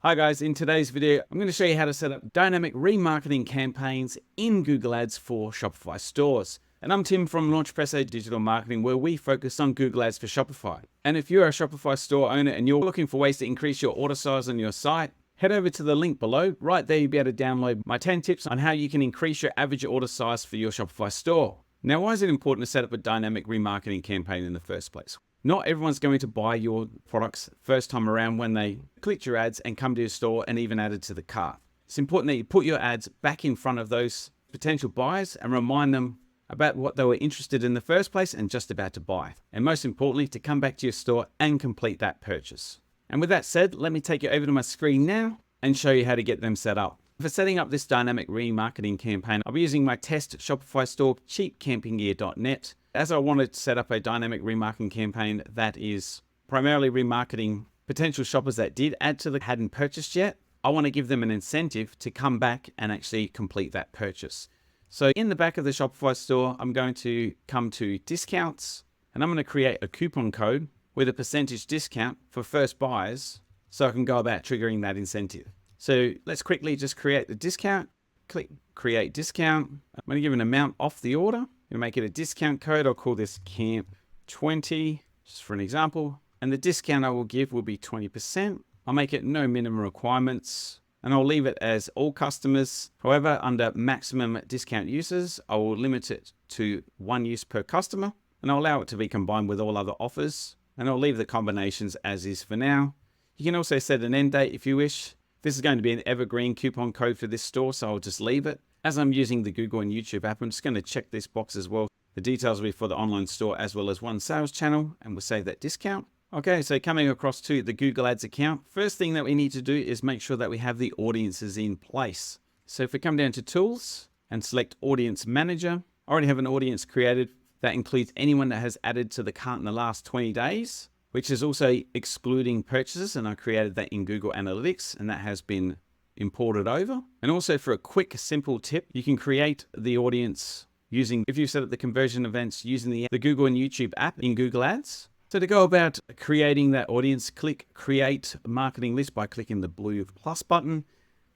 Hi guys, in today's video, I'm going to show you how to set up dynamic remarketing campaigns in Google Ads for Shopify stores. And I'm Tim from Launchpresso Digital Marketing, where we focus on Google Ads for Shopify. And if you're a Shopify store owner and you're looking for ways to increase your order size on your site, head over to the link below. Right there, you'll be able to download my 10 tips on how you can increase your average order size for your Shopify store. Now, why is it important to set up a dynamic remarketing campaign in the first place? Not everyone's going to buy your products first time around when they click your ads and come to your store and even add it to the cart. It's important that you put your ads back in front of those potential buyers and remind them about what they were interested in the first place and just about to buy. And most importantly, to come back to your store and complete that purchase. And with that said, let me take you over to my screen now and show you how to get them set up. For setting up this dynamic remarketing campaign, I'll be using my test Shopify store, cheapcampinggear.net. As I wanted to set up a dynamic remarketing campaign that is primarily remarketing potential shoppers that did add to the hadn't purchased yet, I want to give them an incentive to come back and actually complete that purchase. So in the back of the Shopify store, I'm going to come to discounts and I'm going to create a coupon code with a percentage discount for first buyers so I can go about triggering that incentive. So let's quickly just create the discount, click create discount. I'm going to give an amount off the order. I'm going to make it a discount code. I'll call this Camp 20, just for an example. And the discount I will give will be 20%. I'll make it no minimum requirements and I'll leave it as all customers. However, under maximum discount users, I will limit it to 1 use per customer and I'll allow it to be combined with all other offers. And I'll leave the combinations as is for now. You can also set an end date if you wish. This is going to be an evergreen coupon code for this store, so I'll just leave it. As I'm using the Google and YouTube app, I'm just going to check this box as well. The details will be for the online store as well as one sales channel, and we'll save that discount. Okay, so coming across to the Google Ads account, first thing that we need to do is make sure that we have the audiences in place. So if we come down to Tools and select Audience Manager, I already have an audience created that includes anyone that has added to the cart in the last 20 days, which is also excluding purchases, and I created that in Google Analytics, and that has been imported over. And also for a quick, simple tip, you can create the audience using, if you set up the conversion events using the Google and YouTube app in Google Ads. So to go about creating that audience, click Create Marketing List by clicking the blue plus button,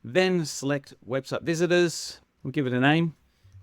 then select Website Visitors. We'll give it a name,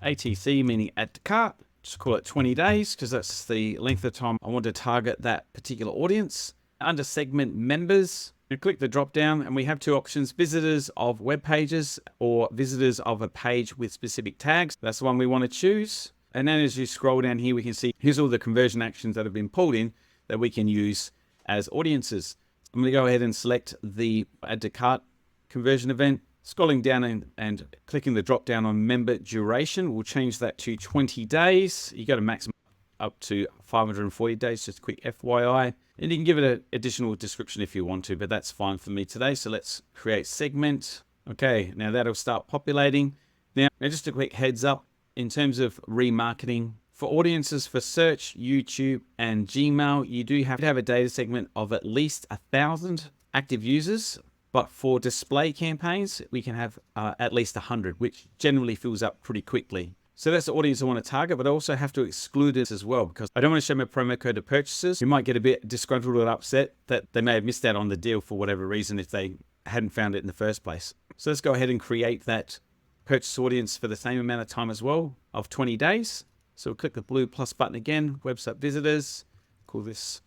ATC, meaning Add to Cart. Just call it 20 days because that's the length of time I want to target that particular audience. Under Segment Members, you click the drop down and we have two options: visitors of web pages or visitors of a page with specific tags. That's the one we want to choose. And then as you scroll down here, we can see here's all the conversion actions that have been pulled in that we can use as audiences. I'm going to go ahead and select the Add to Cart conversion event. Scrolling down and clicking the drop down on member duration, we'll change that to 20 days. You got a maximum up to 540 days, just a quick FYI. And you can give it an additional description if you want to, but that's fine for me today. So let's create segment. Okay, now that'll start populating. Now just a quick heads up in terms of remarketing. For audiences for search, YouTube, and Gmail, you do have to have a data segment of at least 1,000 active users. But for display campaigns, we can have at least 100, which generally fills up pretty quickly. So that's the audience I want to target, but I also have to exclude it as well because I don't want to show my promo code to purchasers who might get a bit disgruntled or upset that they may have missed out on the deal for whatever reason if they hadn't found it in the first place. So let's go ahead and create that purchase audience for the same amount of time as well, of 20 days. So we'll click the blue plus button again, website visitors, call this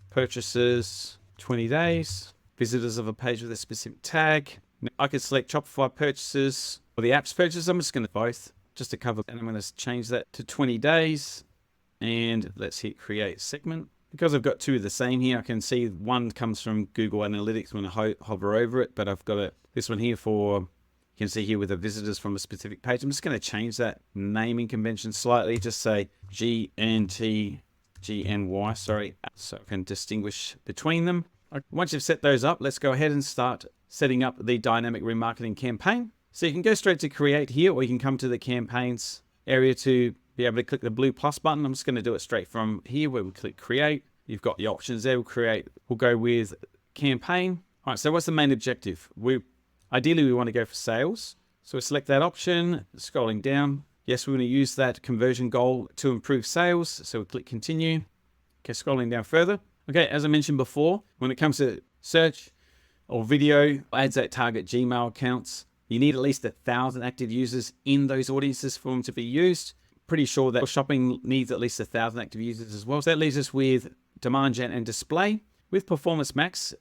purchases 20 days. Visitors of a page with a specific tag. Now, I could select Shopify purchases or the apps purchases. I'm just going to both just to cover, and I'm going to change that to 20 days. And let's hit create segment. Because I've got two of the same here, I can see one comes from Google Analytics when I hover over it, but I've got this one here for, you can see here with the visitors from a specific page. I'm just going to change that naming convention slightly, just say GNT, GNY, sorry, so I can distinguish between them. Once you've set those up, let's go ahead and start setting up the dynamic remarketing campaign. So you can go straight to create here, or you can come to the campaigns area to be able to click the blue plus button. I'm just going to do it straight from here where we click create. You've got the options there. We'll go with campaign. All right, so what's the main objective? Ideally, we want to go for sales. So we select that option, scrolling down. Yes, we want to use that conversion goal to improve sales. So we click continue. Okay, scrolling down further. Okay, as I mentioned before, when it comes to search, or video ads that target Gmail accounts. You need at least 1,000 active users in those audiences for them to be used. Pretty sure that shopping needs at least 1,000 active users as well. So that leaves us with demand gen and display. With Performance Max,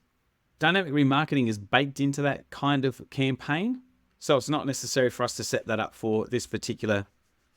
dynamic remarketing is baked into that kind of campaign. So it's not necessary for us to set that up for this particular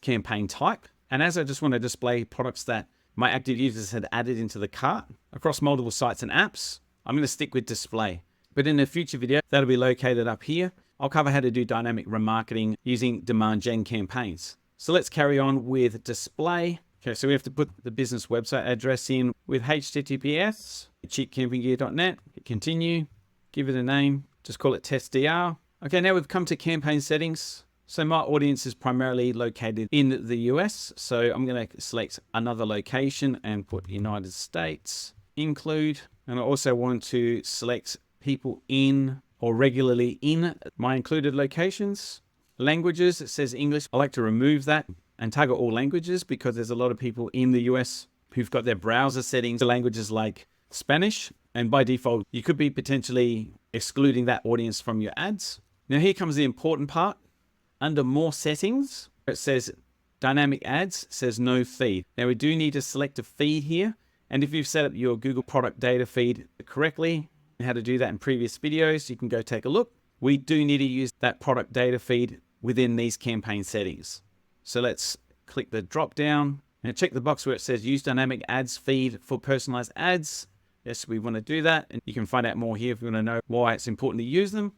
campaign type. And as I just want to display products that my active users had added into the cart across multiple sites and apps, I'm going to stick with display. But in a future video, that'll be located up here. I'll cover how to do dynamic remarketing using demand gen campaigns. So let's carry on with display. Okay, so we have to put the business website address in with HTTPS, cheapcampinggear.net, hit continue, give it a name, just call it testdr. Okay, now we've come to campaign settings. So my audience is primarily located in the US. So I'm going to select another location and put United States, include, and I also want to select people in or regularly in my included locations. Languages, it says English. I like to remove that and target all languages because there's a lot of people in the US who've got their browser settings to languages like Spanish. And by default, you could be potentially excluding that audience from your ads. Now here comes the important part. Under more settings, it says dynamic ads, says no feed. Now we do need to select a feed here. And if you've set up your Google product data feed correctly, how to do that in previous videos, you can go take a look. We do need to use that product data feed within these campaign settings. So let's click the drop down and check the box where it says use dynamic ads feed for personalized ads. Yes, we want to do that. And you can find out more here if you want to know why it's important to use them.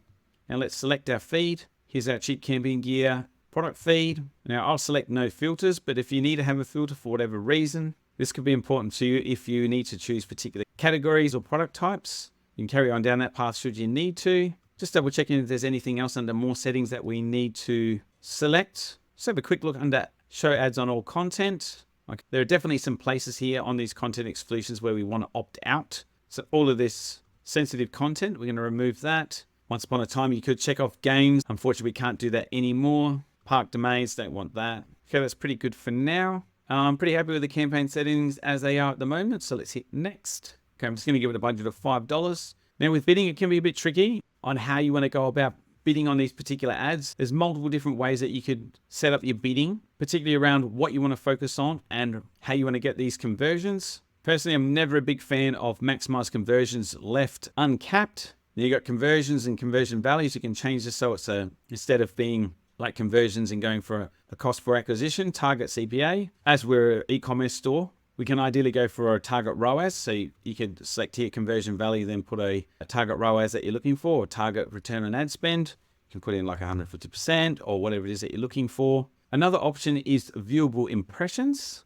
Now let's select our feed. Here's our cheap camping gear product feed. Now I'll select no filters, but if you need to have a filter for whatever reason, this could be important to you if you need to choose particular categories or product types. You can carry on down that path should you need to. Just double checking if there's anything else under more settings that we need to select. Just have a quick look under show ads on all content. There are definitely some places here on these content exclusions where we want to opt out. So all of this sensitive content, we're going to remove that. Once upon a time, you could check off games. Unfortunately, we can't do that anymore. Park domains, don't want that. Okay, that's pretty good for now. I'm pretty happy with the campaign settings as they are at the moment. So let's hit next. Okay, I'm just going to give it a budget of $5. Now with bidding, it can be a bit tricky on how you want to go about bidding on these particular ads. There's multiple different ways that you could set up your bidding, particularly around what you want to focus on and how you want to get these conversions. Personally, I'm never a big fan of maximize conversions left uncapped. Then you got conversions and conversion values. You can change this so it's instead of being like conversions and going for a cost per acquisition, target CPA. As we're an e-commerce store, we can ideally go for a target ROAS. So you can select here conversion value, then put a target ROAS that you're looking for, or target return on ad spend. You can put in like 150% or whatever it is that you're looking for. Another option is viewable impressions.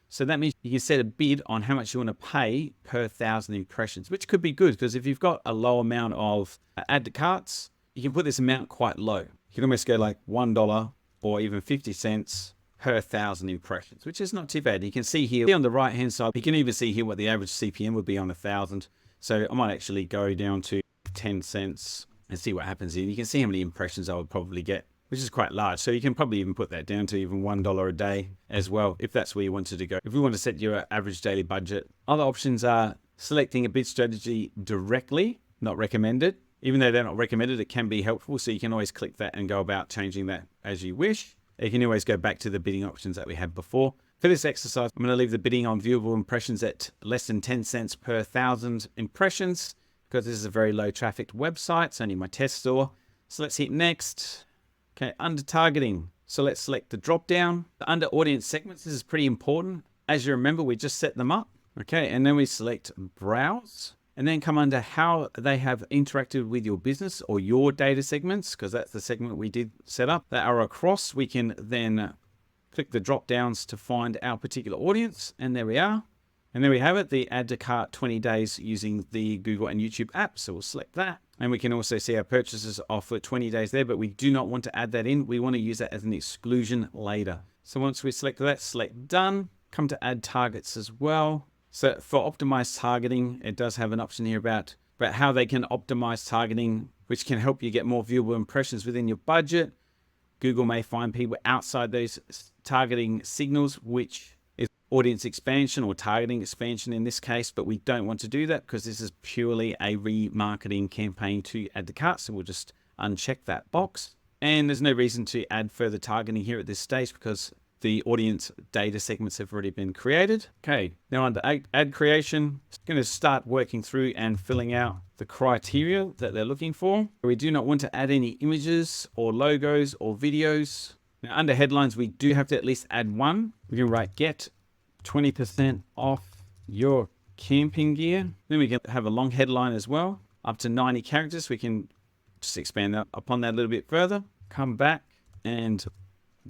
So that means you can set a bid on how much you want to pay per 1,000 impressions, which could be good because if you've got a low amount of add to carts, you can put this amount quite low. You can almost go like $1 or even 50 cents per 1,000 impressions, which is not too bad. You can see here on the right hand side, you can even see here what the average CPM would be on 1,000. So I might actually go down to 10 cents and see what happens here. You can see how many impressions I would probably get, which is quite large. So you can probably even put that down to even $1 a day as well, if that's where you wanted to go. If we want to set your average daily budget, other options are selecting a bid strategy directly, not recommended. Even though they're not recommended, it can be helpful. So you can always click that and go about changing that as you wish. You can always go back to the bidding options that we had before. For this exercise, I'm going to leave the bidding on viewable impressions at less than 10 cents per 1,000 impressions because this is a very low trafficked website. It's only my test store. So let's hit next. Okay, under targeting. So let's select the drop down. Under audience segments, this is pretty important. As you remember, we just set them up. Okay, and then we select browse and then come under how they have interacted with your business or your data segments, because that's the segment we did set up that are across. We can then click the drop downs to find our particular audience. And there we are. And there we have it, the add to cart 20 days using the Google and YouTube app. So we'll select that. And we can also see our purchases are for 20 days there, but we do not want to add that in. We want to use that as an exclusion later. So once we select that, select done, come to add targets as well. So for optimized targeting, it does have an option here about how they can optimize targeting, which can help you get more viewable impressions within your budget. Google may find people outside those targeting signals, which is audience expansion or targeting expansion in this case, but we don't want to do that because this is purely a remarketing campaign to add to cart. So we'll just uncheck that box. And there's no reason to add further targeting here at this stage because the audience data segments have already been created. Okay, now under ad creation, it's going to start working through and filling out the criteria that they're looking for. We do not want to add any images or logos or videos. Now under headlines, we do have to at least add one. We can write get 20% off your camping gear. Then we can have a long headline as well, up to 90 characters. We can just expand that upon that a little bit further. Come back and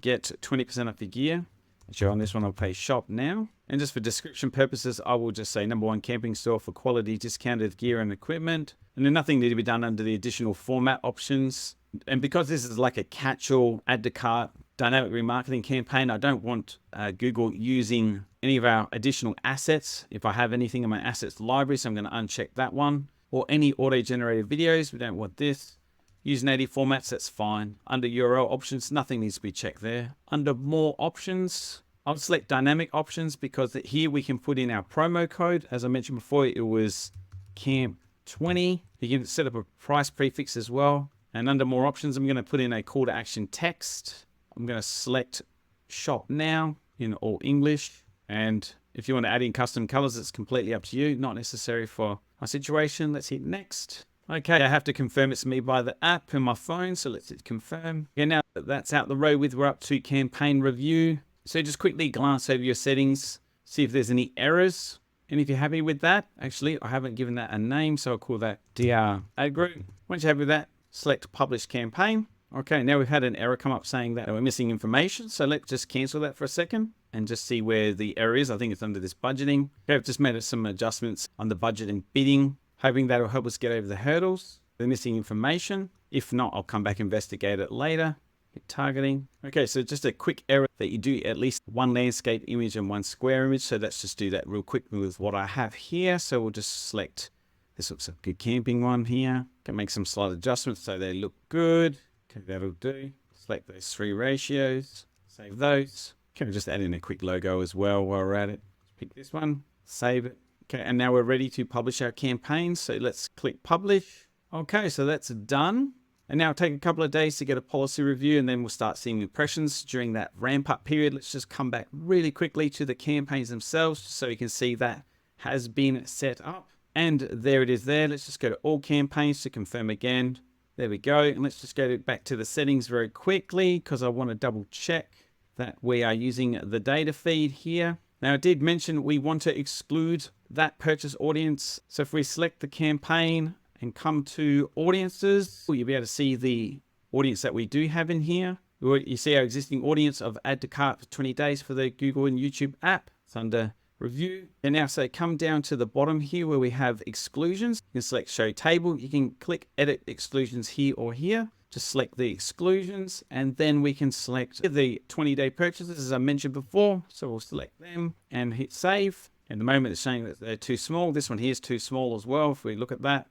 get 20% off your gear. So on this one, I'll pay shop now. And just for description purposes, I will just say #1 camping store for quality discounted gear and equipment. And then nothing need to be done under the additional format options. And because this is like a catch-all add to cart dynamic remarketing campaign, I don't want Google using any of our additional assets. If I have anything in my assets library, so I'm going to uncheck that one. Or any auto-generated videos, we don't want this. Use native formats, that's fine. Under URL options, nothing needs to be checked there. Under more options, I'll select dynamic options because here we can put in our promo code. As I mentioned before, it was CAMP20. You can set up a price prefix as well. And under more options, I'm going to put in a call to action text. I'm going to select shop now in all English. And if you want to add in custom colors, it's completely up to you. Not necessary for my situation. Let's hit next. Okay, I have to confirm it's me by the app in my phone. So let's hit confirm. Okay, now that that's out the road with, we're up to campaign review. So just quickly glance over your settings, see if there's any errors. And if you're happy with that, actually, I haven't given that a name, so I'll call that DR ad group. Once you're happy with that, select publish campaign. Okay, now we've had an error come up saying that we're missing information. So let's just cancel that for a second and just see where the error is. I think it's under this budgeting. Okay, I've just made some adjustments on the budget and bidding, hoping that'll help us get over the hurdles. The missing information. If not, I'll come back investigate it later. Hit targeting. Okay, so just a quick error that you do at least one landscape image and one square image. So let's just do that real quick with what I have here. So we'll just select, this looks like a good camping one here. Can make some slight adjustments so they look good. Okay, that'll do. Select those 3 ratios. Save those. Okay, just add in a quick logo as well while we're at it. Pick this one. Save it. Okay, and now we're ready to publish our campaign. So let's click publish. Okay, so that's done. And now it'll take a couple of days to get a policy review, and then we'll start seeing impressions during that ramp up period. Let's just come back really quickly to the campaigns themselves so you can see that has been set up. And there it is there. Let's just go to all campaigns to confirm again. There we go. And let's just go back to the settings very quickly because I want to double check that we are using the data feed here. Now I did mention we want to exclude that purchase audience. So if we select the campaign and come to audiences, you'll be able to see the audience that we do have in here. You see our existing audience of add to cart for 20 days for the Google and YouTube app. It's under review. And now so come down to the bottom here where we have exclusions. You can select show table. You can click edit exclusions here or here. Just select the exclusions and then we can select the 20-day purchases as I mentioned before. So we'll select them and hit save. And the moment it's saying that they're too small. This one here is too small as well. If we look at that,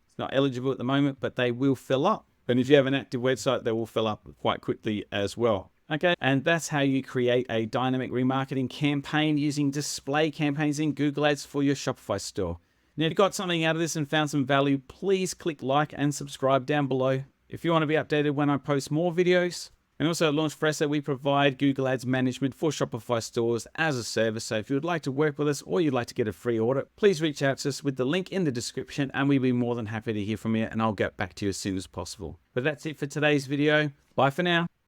it's not eligible at the moment, but they will fill up. And if you have an active website, they will fill up quite quickly as well. Okay, and that's how you create a dynamic remarketing campaign using display campaigns in Google Ads for your Shopify store. Now, if you got something out of this and found some value, please click like and subscribe down below. If you want to be updated when I post more videos. And also at Launchpresso, we provide Google Ads management for Shopify stores as a service. So if you would like to work with us or you'd like to get a free audit, please reach out to us with the link in the description and we'll be more than happy to hear from you and I'll get back to you as soon as possible. But that's it for today's video. Bye for now.